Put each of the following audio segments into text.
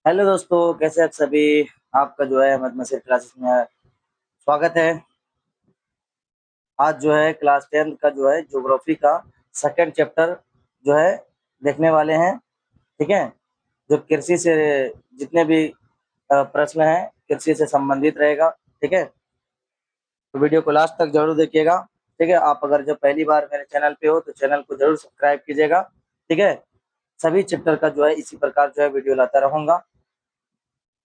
Hello दोस्तों, कैसे आप सभी। आपका जो है अहमद मसीह क्लासेस में स्वागत है। आज जो है क्लास 10 का जो है ज्योग्राफी का सेकंड चैप्टर जो है देखने वाले हैं। ठीक है, जो कृषि से जितने भी प्रश्न हैं कृषि से संबंधित रहेगा। ठीक है, तो वीडियो को लास्ट तक जरूर देखिएगा। ठीक है, आप अगर जब पहली बार मेरे चैनल पे हो तो चैनल को जरूर सब्सक्राइब कीजिएगा। ठीक है, सभी चैप्टर का जो है इसी प्रकार जो है वीडियो लाता रहूंगा।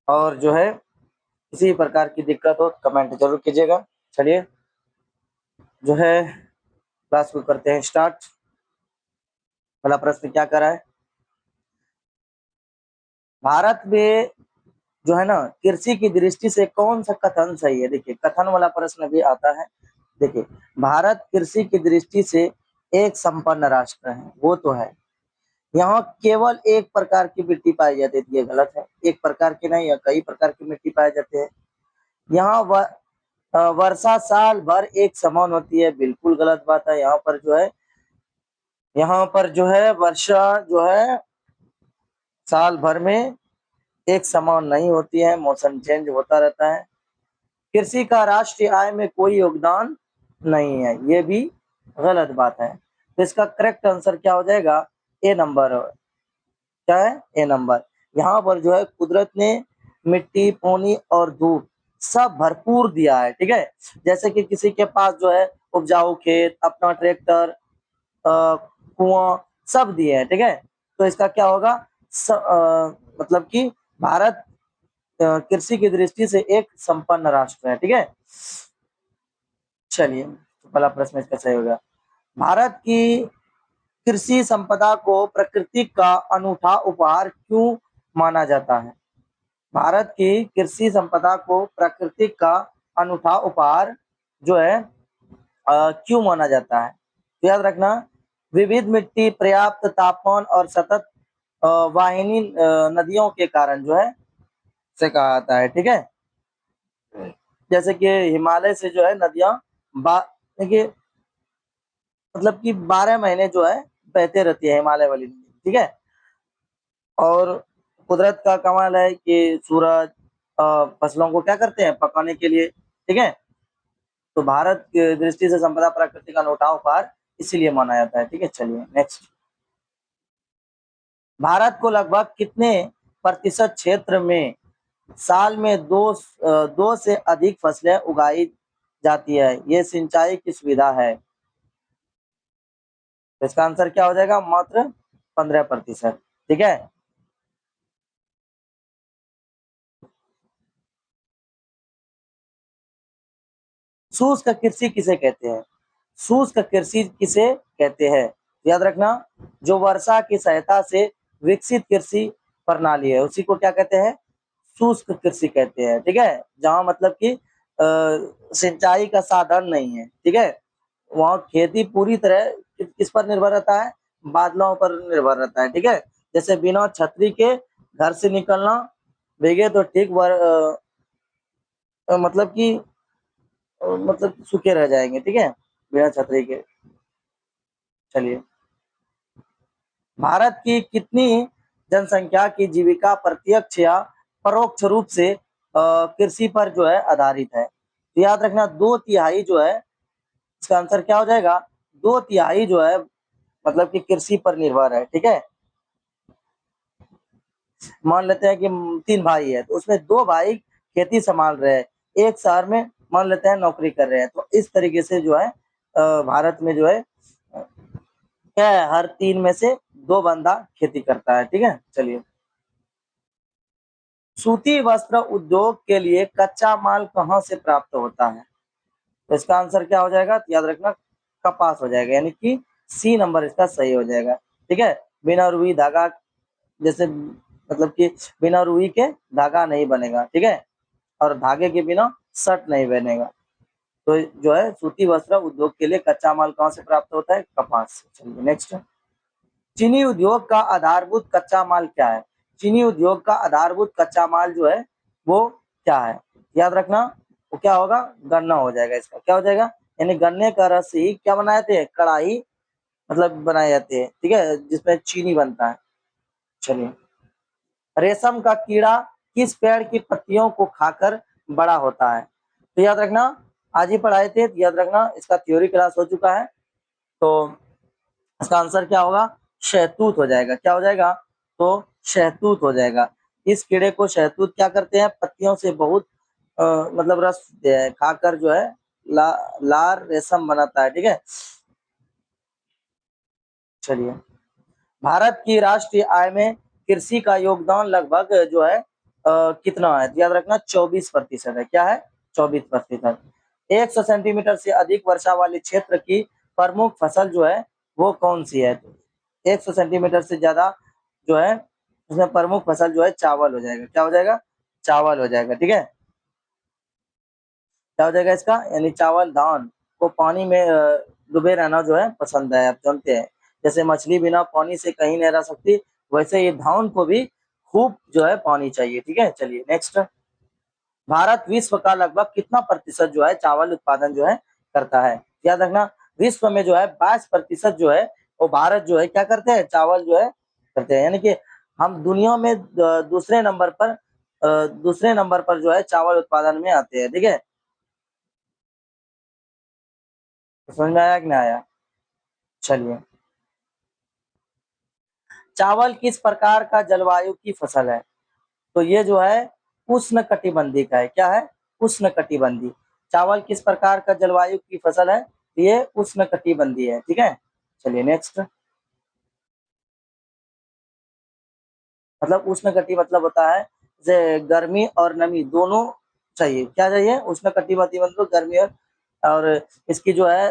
और जो है किसी प्रकार की दिक्कत हो कमेंट जरूर कीजिएगा। चलिए जो है क्लास को करते हैं स्टार्ट। पहला प्रश्न क्या करा है, भारत में जो है ना कृषि की दृष्टि से कौन सा कथन सही है। देखिए, कथन वाला प्रश्न भी आता है। देखिए, भारत कृषि की दृष्टि से एक संपन्न राष्ट्र है, वो तो है। यहाँ केवल एक प्रकार की मिट्टी पाई जाती है, ये गलत है। एक प्रकार की नहीं, या कई प्रकार की मिट्टी पाए जाते हैं। यहाँ वर्षा साल भर एक समान होती है, बिल्कुल गलत बात है। यहाँ पर जो है वर्षा जो है साल भर में एक समान नहीं होती है, मौसम चेंज होता रहता है। कृषि का राष्ट्रीय आय में कोई योगदान नहीं है, ये भी गलत बात है। तो इसका करेक्ट आंसर क्या हो जाएगा, ए नंबर। क्या है, ए नंबर। यहाँ पर जो है कुदरत ने मिट्टी, पानी और धूप सब भरपूर दिया है। ठीक है, जैसे कि किसी के पास जो है उपजाऊ खेत, अपना ट्रैक्टर, कुआं सब दिए हैं। ठीक है, तो इसका क्या होगा, मतलब कि भारत कृषि की दृष्टि से एक संपन्न राष्ट्र है। ठीक है, चलिए तो पहला प्रश्न इसका सही होगा। भारत की कृषि संपदा को प्रकृति का अनूठा उपहार क्यों माना जाता है। भारत की कृषि संपदा को प्रकृति का अनूठा उपहार जो है क्यों माना जाता है। तो याद रखना, विविध मिट्टी, पर्याप्त तापमान और सतत वाहिनी नदियों के कारण जो है से कहा जाता है। ठीक है, जैसे कि हिमालय से जो है नदियां देखिए मतलब कि 12 महीने जो है बहते रहती है हिमालय वाली नदी। ठीक है, और कुदरत का कमाल है कि सूरज फसलों को क्या करते हैं, पकाने के लिए। ठीक है, तो भारत की दृष्टि से संपदा प्रकृति का अनूठा उपहार इसीलिए माना जाता है। ठीक है, चलिए नेक्स्ट। भारत को लगभग कितने प्रतिशत क्षेत्र में साल में दो से अधिक फसलें उगाई जाती है, ये सिंचाई की सुविधा है। तो इसका आंसर क्या हो जाएगा, मात्र 15%। ठीक है, शुष्क कृषि किसे कहते हैं। शुष्क कृषि किसे कहते हैं, याद रखना, जो वर्षा की सहायता से विकसित कृषि प्रणाली है उसी को क्या कहते हैं, शुष्क कृषि कहते हैं। ठीक है, जहाँ मतलब कि सिंचाई का साधन नहीं है। ठीक है, वहाँ खेती पूरी तरह किस पर निर्भर रहता है, बादलों पर निर्भर रहता है। ठीक है, जैसे बिना छतरी के घर से निकलना, भीगे तो ठीक मतलब कि मतलब सूखे रह जाएंगे। ठीक है, बिना छतरी के। चलिए, भारत की कितनी जनसंख्या की जीविका प्रत्यक्ष या परोक्ष रूप से कृषि पर जो है आधारित है। तो याद रखना, 2/3 जो है, इसका आंसर क्या हो जाएगा, 2/3 जो है मतलब कि कृषि पर निर्भर है। ठीक है, मान लेते हैं कि 3 भाई है तो उसमें 2 भाई खेती संभाल रहे हैं, एक शहर में मान लेते हैं नौकरी कर रहे हैं। तो इस तरीके से जो है भारत में जो है क्या है, हर 3 में से 2 बंदा खेती करता है। ठीक है, चलिए, सूती वस्त्र उद्योग के लिए कच्चा माल कहाँ से प्राप्त होता है। तो इसका आंसर क्या हो जाएगा, तो याद रखना, कपास हो जाएगा, यानी कि सी नंबर इसका सही हो जाएगा। ठीक है, बिना रुई धागा, जैसे मतलब कि बिना रुई के धागा नहीं बनेगा। ठीक है, और धागे के बिना शर्ट नहीं बनेगा। तो जो है सूती वस्त्र उद्योग के लिए कच्चा माल कहाँ से प्राप्त होता है, कपास से। चलिए नेक्स्ट। चीनी उद्योग का आधारभूत कच्चा माल क्या है। चीनी उद्योग का आधारभूत कच्चा माल जो है वो क्या है, याद रखना, वो क्या होगा, गन्ना हो जाएगा। इसका क्या हो जाएगा, यानी गन्ने का रस ही क्या बनाए थे, कढ़ाई मतलब बनाए जाते हैं। ठीक है, जिसमें चीनी बनता है। चलिए, रेशम का कीड़ा किस पेड़ की पत्तियों को खाकर बड़ा होता है? तो याद रखना, आज ही पढ़ाए थे, तो याद रखना, इसका थ्योरी क्लास हो चुका है। तो इसका आंसर क्या होगा? शहतूत हो जाएगा। क्या हो जाएगा? तो शहतूत हो जाएगा। इस कीड़े को शहतूत क्या करते हैं? पत्तियों से बहुत मतलब रस खाकर जो है लार रेशम बनाता है। ठीक है, चलिए। भारत की राष्ट्रीय आय में कृषि का योगदान लगभग जो है कितना है? याद रखना 24% है। क्या है? 24%। 100 सेंटीमीटर से अधिक वर्षा वाले क्षेत्र की प्रमुख फसल जो है वो कौन सी है? 100 सेंटीमीटर से ज्यादा जो है उसमें प्रमुख फसल जो है चावल हो जाएगा। क्या हो जाएगा? चावल हो जाएगा। ठीक है, क्या हो जाएगा इसका? यानी चावल, धान को पानी में डूबे रहना जो है पसंद है। आप जानते हैं, जैसे मछली बिना पानी से कहीं नहीं रह सकती, वैसे ये धान को भी खूब जो है पानी चाहिए। ठीक है, चलिए नेक्स्ट। भारत विश्व का लगभग कितना प्रतिशत जो है चावल उत्पादन जो है करता है? याद रखना, विश्व में जो है 22% जो है वो भारत जो है क्या करते हैं? चावल जो है करते हैं। यानी कि हम दुनिया में दूसरे नंबर पर जो है चावल उत्पादन में आते हैं। ठीक है, तो समझ में आया कि नहीं आया? चलिए, चावल किस प्रकार का जलवायु की फसल है? तो ये जो है उष्ण कटिबंधीय का है। क्या है? उष्ण कटिबंधीय। चावल किस प्रकार का जलवायु की फसल है? ये उष्ण कटिबंधीय है। ठीक है, चलिए नेक्स्ट। मतलब उष्ण कटि मतलब होता है जैसे गर्मी और नमी दोनों चाहिए। क्या चाहिए? उष्ण कटिबंधीय मतलब गर्मी और इसकी जो है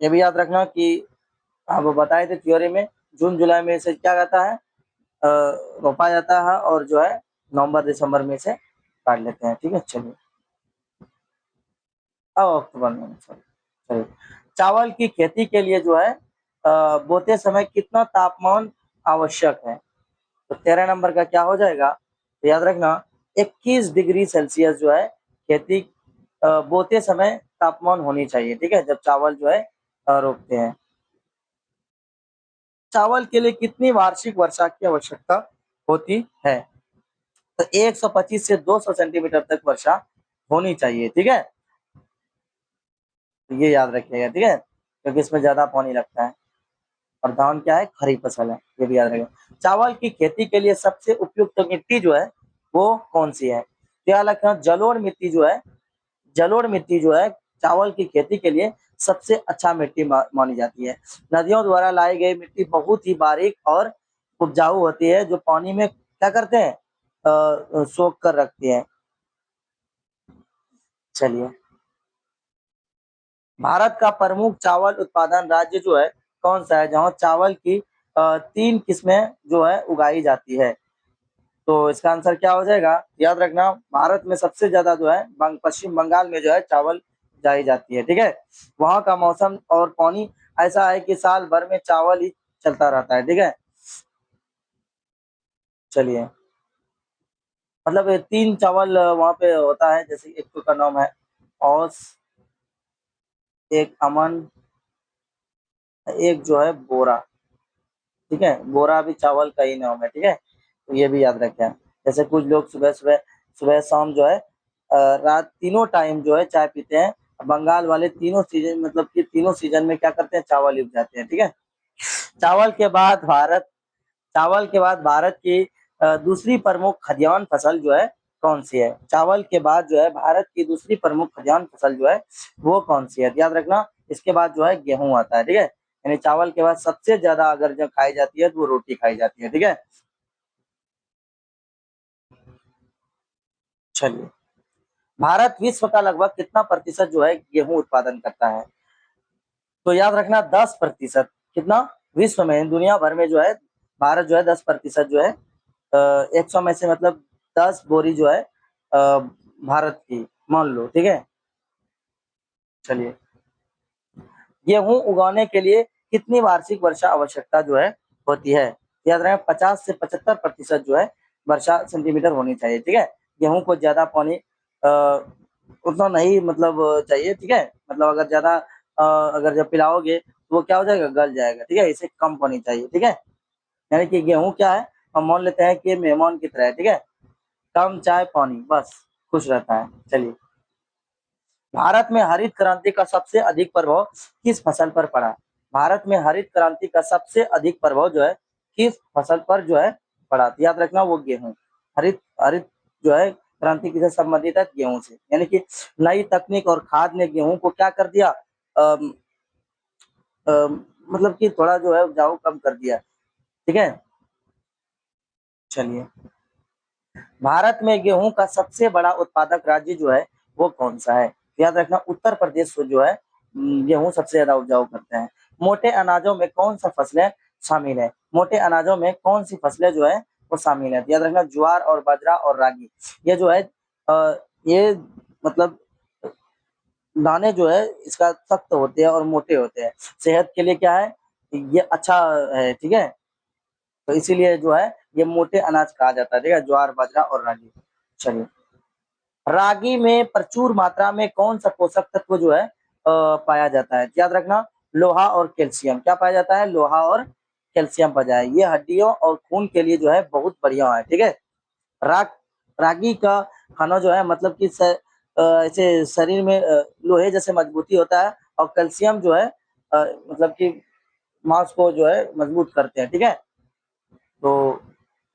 ये भी याद रखना कि आप बताए थे थ्योरी में, जून जुलाई में से क्या कहता है रोपा जाता है और जो है नवंबर दिसंबर में से काट लेते हैं। ठीक है, चलिए। अक्टूबर में, चलिए। चावल की खेती के लिए जो है बोते समय कितना तापमान आवश्यक है? तो 13 नंबर का क्या हो जाएगा? तो याद रखना 21 डिग्री सेल्सियस जो है खेती बोते समय तापमान होनी चाहिए। ठीक है, जब चावल जो है रोपते हैं। चावल के लिए कितनी वार्षिक वर्षा की आवश्यकता होती है? तो 125 से 200 सेंटीमीटर तक वर्षा होनी चाहिए। ठीक है, तो ये याद रखिएगा। ठीक है, क्योंकि इसमें ज्यादा पानी लगता है। और धान क्या है? खरीफ फसल है, ये भी याद रखिएगा। चावल की खेती के लिए सबसे उपयुक्त मिट्टी जो है वो कौन सी है? तो याद रखना जलोढ़ मिट्टी जो है, जलोढ़ मिट्टी जो है चावल की खेती के लिए सबसे अच्छा मिट्टी मानी जाती है। नदियों द्वारा लाई गई मिट्टी बहुत ही बारीक और उपजाऊ होती है, जो पानी में क्या करते हैं? सोख कर रखती है। चलिए, भारत का प्रमुख चावल उत्पादन राज्य जो है कौन सा है, जहाँ चावल की 3 किस्में जो है उगाई जाती है? तो इसका आंसर क्या हो जाएगा? याद रखना, भारत में सबसे ज्यादा जो है पश्चिम बंगाल में जो है चावल उगाई जाती है। ठीक है, वहाँ का मौसम और पानी ऐसा है कि साल भर में चावल ही चलता रहता है। ठीक है, चलिए। मतलब ये 3 चावल वहाँ पे होता है, जैसे एक तो का नाम है औस, एक अमन, एक जो है बोरा। ठीक है, बोरा भी चावल का ही नाम है। ठीक है, तो ये भी याद रखें। जैसे कुछ लोग सुबह सुबह सुबह शाम जो है रात तीनों टाइम जो है चाय पीते हैं। बंगाल वाले तीनों सीजन मतलब कि तीनों सीजन में क्या करते हैं? चावल ही उपजाते हैं। ठीक है, चावल के बाद भारत चावल के बाद भारत की दूसरी प्रमुख खाद्यान्न फसल जो है कौन सी है? चावल के बाद जो है भारत की दूसरी प्रमुख खाद्यान्न फसल जो है वो कौन सी है? याद रखना, इसके बाद जो है गेहूं आता है। ठीक है, यानी चावल के बाद सबसे ज्यादा अगर जो खाई जाती है तो वो रोटी खाई जाती है। ठीक है, चलिए। भारत विश्व का लगभग कितना प्रतिशत जो है गेहूं उत्पादन करता है? तो याद रखना 10%। कितना? विश्व में, दुनिया भर में जो है भारत जो है 10% जो है 100 में से मतलब 10 बोरी जो है भारत की मान लो। ठीक है, चलिए। गेहूं उगाने के लिए कितनी वार्षिक वर्षा आवश्यकता जो है होती है? याद रखें 50 से 75% जो है वर्षा सेंटीमीटर होनी चाहिए। ठीक है, गेहूं को ज्यादा पानी उतना नहीं मतलब चाहिए। ठीक है, मतलब अगर ज्यादा अगर जब पिलाओगे तो वो क्या हो जाएगा? गल जाएगा। ठीक है, इसे कम पानी चाहिए। ठीक है, यानी कि गेहूं क्या है? हम मान लेते हैं कि ये मेहमान की तरह है, ठीक है। कम चाय पानी, बस खुश रहता है। चलिए, भारत में हरित क्रांति का सबसे अधिक प्रभाव किस फसल पर पड़ा? भारत में हरित क्रांति का सबसे अधिक प्रभाव जो है किस फसल पर जो है पड़ा? तो याद रखना वो गेहूं। हरित हरित जो है क्रांति किससे संबंधित है? गेहूं से। यानी कि नई तकनीक और खाद ने गेहूं को क्या कर दिया? अम, मतलब कि थोड़ा जो है उपजाऊ कम कर दिया, ठीक है। चलिए, भारत में गेहूं का सबसे बड़ा उत्पादक राज्य जो है वो कौन सा है? याद रखना उत्तर प्रदेश जो है गेहूं सबसे ज्यादा उपजाऊ करते हैं। मोटे अनाजों में कौन सा फसलें शामिल है? मोटे अनाजों में कौन सी फसलें जो है वो शामिल है? याद रखना ज्वार और बाजरा और रागी। ये जो है ये मतलब दाने जो है इसका सख्त होते हैं और मोटे होते हैं। सेहत के लिए क्या है? ये अच्छा है, ठीक है। तो इसीलिए जो है ये मोटे अनाज कहा जाता है, ठीक है, ज्वार बाजरा और रागी। चलिए, रागी में प्रचुर मात्रा में कौन सा पोषक तत्व जो है पाया जाता है? याद रखना लोहा और कैल्शियम। क्या पाया जाता है? लोहा और कैल्शियम पाया जाए। ये हड्डियों और खून के लिए जो है बहुत बढ़िया है, ठीक है। राग रागी का खाना जो है मतलब कि ऐसे शरीर में लोहे जैसे मजबूती होता है और कैल्शियम जो है मतलब कि मांस को जो है मजबूत करते हैं, ठीक है। तो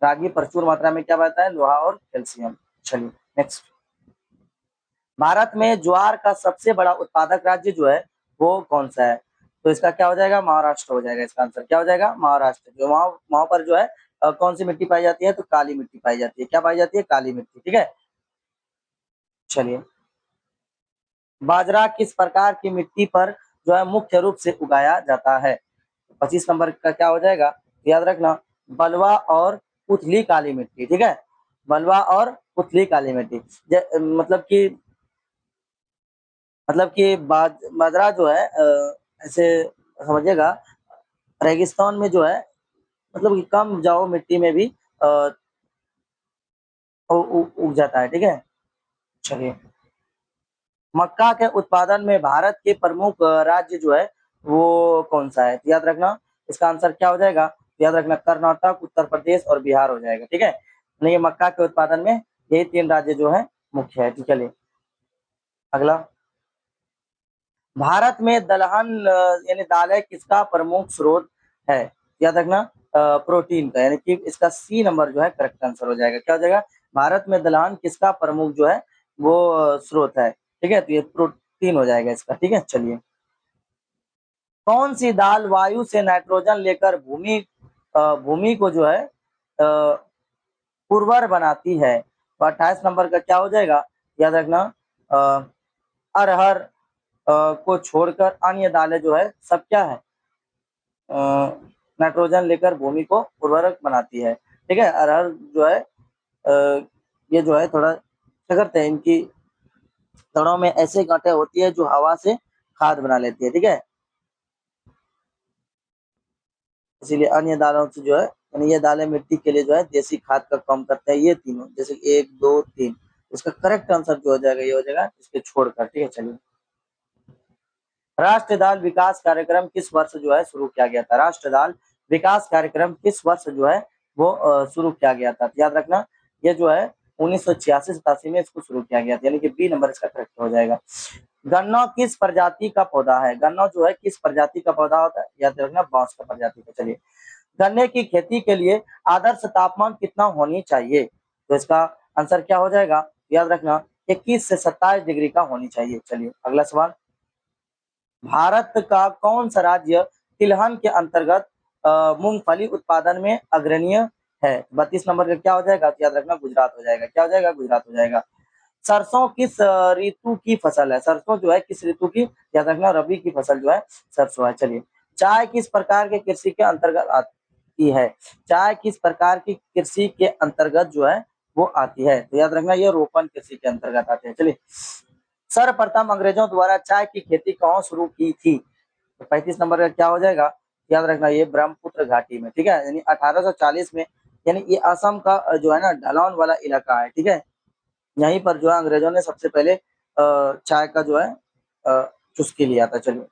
रागी प्रचुर मात्रा में क्या पाता है? लोहा और कैल्शियम। चलिए, नेक्स्ट। भारत में ज्वार का सबसे बड़ा उत्पादक राज्य जो है वो कौन सा है? तो इसका क्या हो जाएगा? महाराष्ट्र हो जाएगा। इसका आंसर क्या हो जाएगा? महाराष्ट्र। जो वहां वहां पर जो है कौन सी मिट्टी पाई जाती है? तो काली मिट्टी पाई जाती है। क्या पाई जाती है? काली मिट्टी, ठीक है। चलिए, बाजरा किस प्रकार की मिट्टी पर जो है मुख्य रूप से उगाया जाता है? 25 नंबर का क्या हो जाएगा? याद रखना बलुआ और उथली काली मिट्टी, ठीक है। बलुआ और उथली काली मिट्टी। मतलब कि बाजरा जो है ऐसे समझिएगा रेगिस्तान में जो है मतलब कि कम उपजाऊ मिट्टी में भी अ, उग जाता है, ठीक है। चलिए, मक्का के उत्पादन में भारत के प्रमुख राज्य जो है वो कौन सा है? तो याद रखना इसका आंसर क्या हो जाएगा? तो याद रखना कर्नाटक, उत्तर प्रदेश और बिहार हो जाएगा, ठीक है। यानी ये मक्का के उत्पादन में यही 3 राज्य जो है मुख्य है। चलिए, अगला। भारत में दलहन यानी दालें किसका प्रमुख स्रोत है? याद रखना प्रोटीन का। यानी कि इसका सी नंबर जो है करेक्ट आंसर हो जाएगा। क्या हो जाएगा? भारत में दलहन किसका प्रमुख जो है वो स्रोत है, ठीक है। तो ये प्रोटीन हो जाएगा इसका, ठीक है। चलिए, कौन सी दाल वायु से नाइट्रोजन लेकर भूमि को जो है उर्वर बनाती है? तो 28 नंबर का क्या हो जाएगा? याद रखना अ, अरहर को छोड़कर अन्य दालें जो है सब क्या है? अ, नाइट्रोजन लेकर भूमि को उर्वरक बनाती है, ठीक है। अरहर जो है ये जो है थोड़ा क्या करते हैं, इनकी जड़ों में ऐसे गांठें होती है जो हवा से खाद बना लेती है, ठीक है। इसीलिए अन्य दालों से जो है यानी ये दालें मिट्टी के लिए जो है देसी खाद का काम करते हैं। ये तीनों जैसे 1 2 3 इसका करेक्ट आंसर जो हो जाएगा ये हो जाएगा इसके छोड़कर, ठीक है। चलिए, राष्ट्रीय दाल विकास कार्यक्रम किस वर्ष जो है शुरू किया गया था? राष्ट्रीय दाल विकास कार्यक्रम किस वर्ष जो है वो शुरू किया गया था? तो याद रखना ये जो है 1986-87 में इसको शुरू किया गया था। यानी कि बी नंबर इसका करेक्ट हो जाएगा। गन्ना किस प्रजाति का पौधा है? गन्ना जो है किस प्रजाति का पौधा होता है? याद रखना बांस का प्रजाति का। चलिए, गन्ने की खेती के लिए आदर्श तापमान कितना होनी चाहिए? तो इसका आंसर क्या हो जाएगा? याद रखना 21 से 27 डिग्री का होनी चाहिए। चलिए, अगला सवाल। भारत का कौन सा राज्य तिलहन के अंतर्गत मूंगफली उत्पादन में अग्रणीय है? 32 नंबर का क्या हो जाएगा? तो याद रखना गुजरात हो जाएगा। क्या हो जाएगा? गुजरात हो जाएगा। सरसों किस ऋतु की फसल है? सरसों जो है किस ऋतु की? याद रखना रबी की फसल जो है सरसों है। चलिए, चाय किस प्रकार के कृषि के अंतर्गत आती है? चाय किस प्रकार की कृषि के अंतर्गत जो है वो आती है? तो याद रखना ये रोपण कृषि के अंतर्गत आते हैं। चलिए, सर्वप्रथम अंग्रेजों द्वारा चाय की खेती कहाँ शुरू की थी? तो 35 नंबर का क्या हो जाएगा? याद रखना ये ब्रह्मपुत्र घाटी में, ठीक है। यानी 1840 में। यानी ये असम का जो है ना ढलान वाला इलाका है, ठीक है। यहीं पर जो है अंग्रेजों ने सबसे पहले चाय का जो है चुस्की लिया था। चलिए,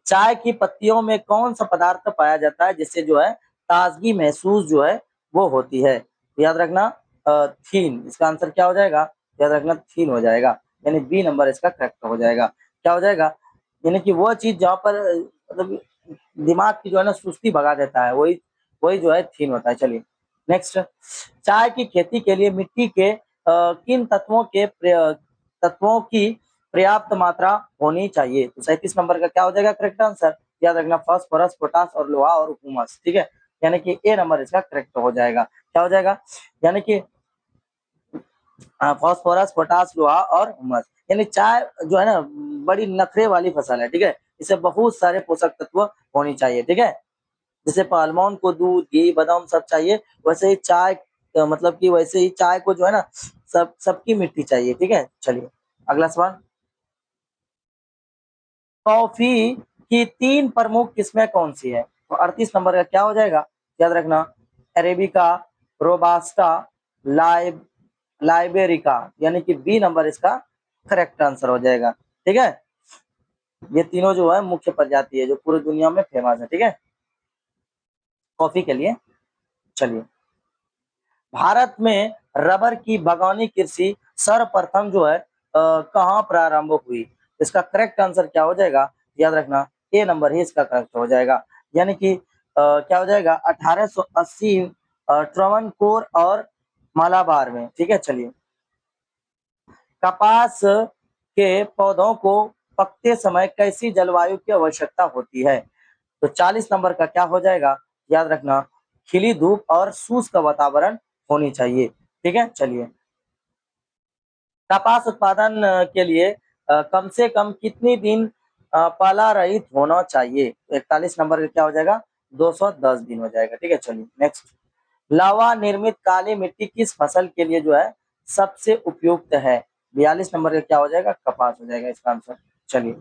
चाय की पत्तियों में कौन सा पदार्थ पाया जाता है जिससे जो है ताजगी महसूस जो है वो होती है। याद रखना थीन, इसका आंसर क्या हो जाएगा? याद रखना थीन हो जाएगा, यानी बी नंबर इसका करेक्ट हो जाएगा। क्या हो जाएगा? यानी कि वो चीज जहाँ पर मतलब दिमाग की जो है ना सुस्ती भगा देता है, वही वही जो है थीन होता है। चलिए नेक्स्ट, चाय की खेती के लिए मिट्टी के किन तत्वों की पर्याप्त मात्रा होनी चाहिए? तो 37 नंबर का क्या हो जाएगा करेक्ट आंसर? याद रखना फास्फोरस, पोटास और लोहा और हुमस। ठीक है, यानी कि ए नंबर इसका करेक्ट हो जाएगा। क्या हो जाएगा? यानी कि फास्फोरस, पोटास, लोहा और हुमस। यानी चाय जो है ना बड़ी नखरे वाली फसल है। ठीक है, इसे बहुत सारे पोषक तत्व होनी चाहिए। ठीक है, जैसे पहलवान को दूध, घी, बादाम सब चाहिए, वैसे ही चाय मतलब कि वैसे ही चाय को जो है ना सबकी मिट्टी चाहिए। ठीक है, चलिए अगला सवाल। कॉफी की 3 प्रमुख किस्में कौन-सी है? तो 38 नंबर का क्या हो जाएगा? याद रखना अरेबिका, रोबास्टा, लाइब लाइबेरिका, यानी कि बी नंबर इसका करेक्ट आंसर हो जाएगा। ठीक है? ये तीनों जो है मुख्य प्रजाति है जो पूरी दुनिया में फेमस है। ठीक है? कॉफी के लिए। चलिए, भारत में रबर की बागवानी कृषि सर्वप्रथम जो है कहाँ प्रारंभ हुई? इसका करेक्ट आंसर क्या हो जाएगा? याद रखना ए नंबर ही इसका करेक्ट हो जाएगा। यानी कि क्या हो जाएगा 1880 ट्रावनकोर और मालाबार में। ठीक है, चलिए कपास के पौधों को पकते समय कैसी जलवायु की आवश्यकता होती है? तो 40 नंबर का क्या हो जाएगा? याद रखना खिली धूप और शुष्क वातावरण होनी चाहिए। ठीक है, चलिए कपास उत्पादन के लिए कम से कम कितनी दिन पाला रहित होना चाहिए? 41 नंबर का क्या हो जाएगा? 210 दिन हो जाएगा। ठीक है, चलिए नेक्स्ट, लावा निर्मित काली मिट्टी किस फसल के लिए जो है सबसे उपयुक्त है? 42 नंबर का क्या हो जाएगा? कपास हो जाएगा इसका आंसर। चलिए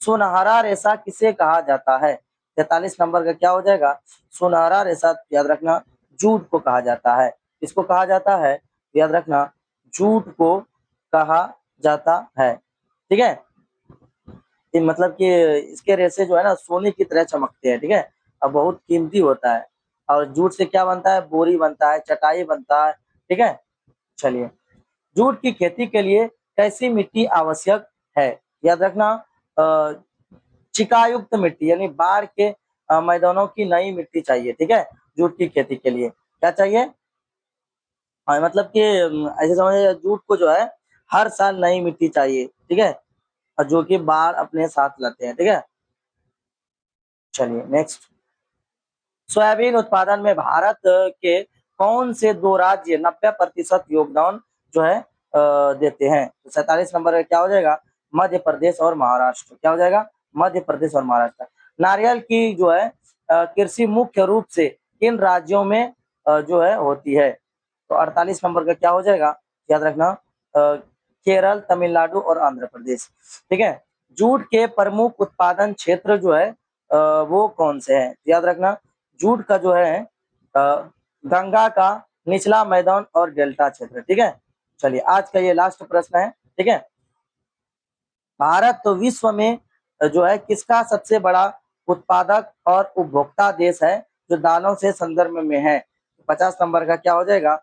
सुनहरा रेशा किसे कहा जाता है? 43 नंबर का क्या हो जाएगा? सुनहरा रेशा याद रखना जूट को कहा जाता है। किसको कहा जाता है? याद रखना जूट को कहा जाता है। ठीक है, ये मतलब कि इसके रेशे जो है ना सोने की तरह चमकते हैं। ठीक है, और बहुत कीमती होता है। और जूट से क्या बनता है? बोरी बनता है, चटाई बनता है। ठीक है, चलिए जूट की खेती के लिए कैसी मिट्टी आवश्यक है? याद रखना अ, चिकायुक्त मिट्टी, यानी बाढ़ के मैदानों की नई मिट्टी चाहिए। ठीक है, जूट की खेती के लिए क्या चाहिए? मतलब कि ऐसे समझिए जूट को जो है हर साल नई मिट्टी चाहिए। ठीक है, और जो कि बाढ़ अपने साथ लाते हैं। ठीक है, चलिए नेक्स्ट, सोयाबीन उत्पादन में भारत के कौन से 2 राज्य 90% योगदान जो है देते हैं? तो 47 नंबर का क्या हो जाएगा? मध्य प्रदेश और महाराष्ट्र। क्या हो जाएगा? मध्य प्रदेश और महाराष्ट्र। नारियल की जो है कृषि मुख्य रूप से किन राज्यों में जो है होती है? तो 48 नंबर का क्या हो जाएगा? याद रखना केरल, तमिलनाडु और आंध्र प्रदेश। ठीक है, जूट के प्रमुख उत्पादन क्षेत्र जो है वो कौन से हैं? याद रखना जूट का जो है अ, गंगा का निचला मैदान और डेल्टा क्षेत्र। ठीक है, चलिए आज का ये लास्ट प्रश्न है। ठीक है, भारत तो विश्व में जो है किसका सबसे बड़ा उत्पादक और उपभोक्ता देश है जो दालों से संदर्भ में है? 50 नंबर का क्या हो जाएगा?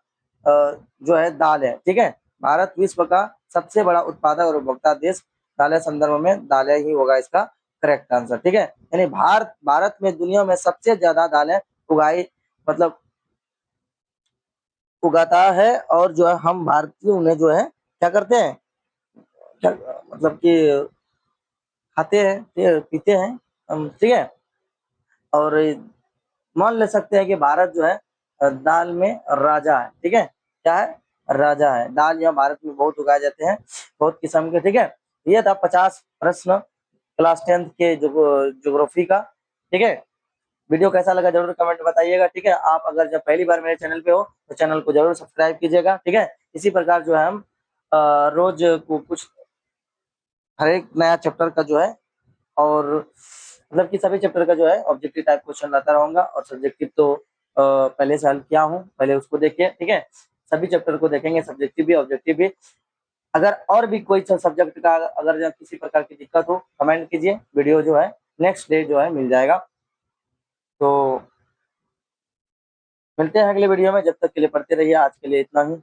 जो है दाल है। ठीक है, भारत विश्व का सबसे बड़ा उत्पादक और उपभोक्ता देश दालें संदर्भ में दालें ही होगा इसका करेक्ट आंसर। ठीक है, यानी भारत भारत में दुनिया में सबसे ज्यादा दालें उगाई मतलब उगाता है, और जो है हम भारतीय उन्हें जो है क्या करते हैं क्या मतलब कि खाते हैं, पीते हैं हम। ठीक है, और मान ले सकते हैं कि भारत जो है दाल में राजा है। ठीक है, क्या है? राजा है। दाल यहाँ भारत में बहुत उगाए जाते हैं, बहुत किस्म के। ठीक है, ये था 50 प्रश्न क्लास 10th के ज्योग्राफी का। ठीक है, वीडियो कैसा लगा जरूर कमेंट बताइएगा। ठीक है, आप अगर जब पहली बार मेरे चैनल पे हो तो चैनल को जरूर सब्सक्राइब कीजिएगा। ठीक है, इसी प्रकार जो है हम रोज को कुछ हर एक नया चैप्टर का जो है और मतलब कि सभी चैप्टर का जो है ऑब्जेक्टिव टाइप क्वेश्चन लाता रहूंगा, और सब्जेक्टिव तो पहले से हल किया हूँ, पहले उसको देखिए। ठीक है, सभी चैप्टर को देखेंगे, सब्जेक्टिव भी ऑब्जेक्टिव भी। अगर और भी कोई सब्जेक्ट का अगर जो किसी प्रकार की दिक्कत हो कमेंट कीजिए, वीडियो जो है नेक्स्ट डे जो है मिल जाएगा। तो मिलते हैं अगले वीडियो में, जब तक के लिए पढ़ते रहिए। आज के लिए इतना ही।